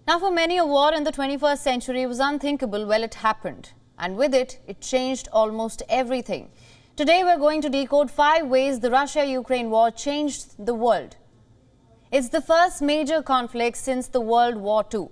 Now, for many, a war in the 21st century was unthinkable. Well, it happened. And with it, it changed almost everything. Today, we're going to decode 5 ways the Russia-Ukraine war changed the world. It's the first major conflict since the World War II.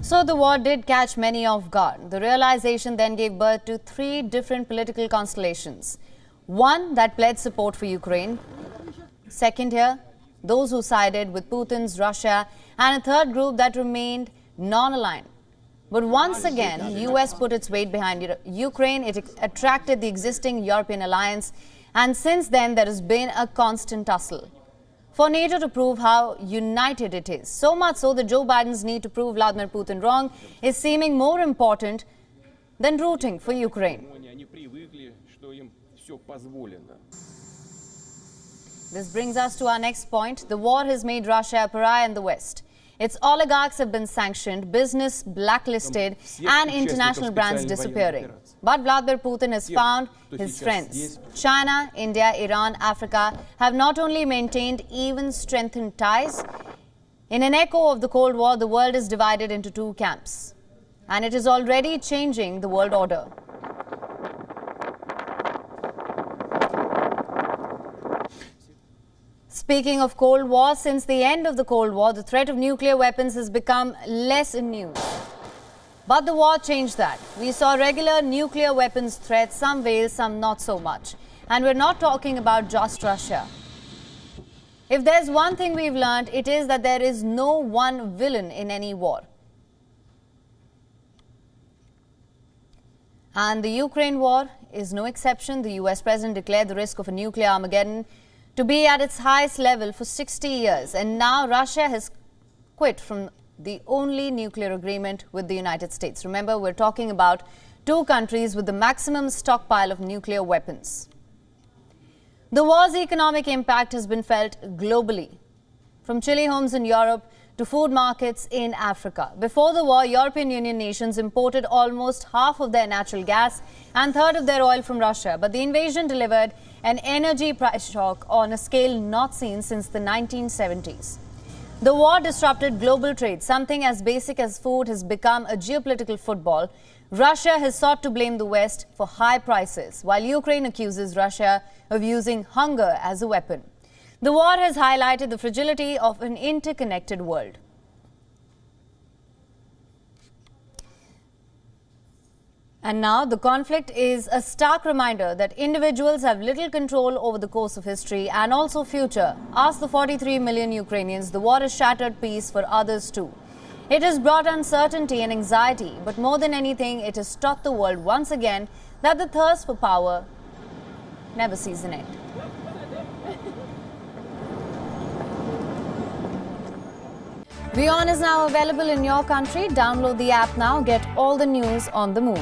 So the war did catch many off guard. The realization then gave birth to 3 different political constellations. One that pledged support for Ukraine. Second here, those who sided with Putin's Russia. And a third group that remained non-aligned. But once again, the US put its weight behind Ukraine. It attracted the existing European alliance. And since then, there has been a constant tussle for NATO to prove how united it is. So much so that Joe Biden's need to prove Vladimir Putin wrong is seeming more important than rooting for Ukraine. This brings us to our next point. The war has made Russia a pariah in the West. Its oligarchs have been sanctioned, business blacklisted, and international brands disappearing. But Vladimir Putin has found his friends. China, India, Iran, Africa have not only maintained, even strengthened ties. In an echo of the Cold War, the world is divided into 2 camps. And it is already changing the world order. Speaking of Cold War, since the end of the Cold War, the threat of nuclear weapons has become less in news. But the war changed that. We saw regular nuclear weapons threats, some veiled, some not so much. And we're not talking about just Russia. If there's one thing we've learned, it is that there is no one villain in any war. And the Ukraine war is no exception. The US president declared the risk of a nuclear Armageddon to be at its highest level for 60 years. And now Russia has quit from the only nuclear agreement with the United States. Remember, we're talking about 2 countries with the maximum stockpile of nuclear weapons. The war's economic impact has been felt globally, from chilly homes in Europe to food markets in Africa. Before the war, European Union nations imported almost half of their natural gas and third of their oil from Russia. But the invasion delivered an energy price shock on a scale not seen since the 1970s. The war disrupted global trade. Something as basic as food has become a geopolitical football. Russia has sought to blame the West for high prices, while Ukraine accuses Russia of using hunger as a weapon. The war has highlighted the fragility of an interconnected world. And now the conflict is a stark reminder that individuals have little control over the course of history and also future. Ask the 43 million Ukrainians, the war has shattered peace for others too. It has brought uncertainty and anxiety, but more than anything, it has taught the world once again that the thirst for power never sees an end. WION is now available in your country. Download the app now. Get all the news on the move.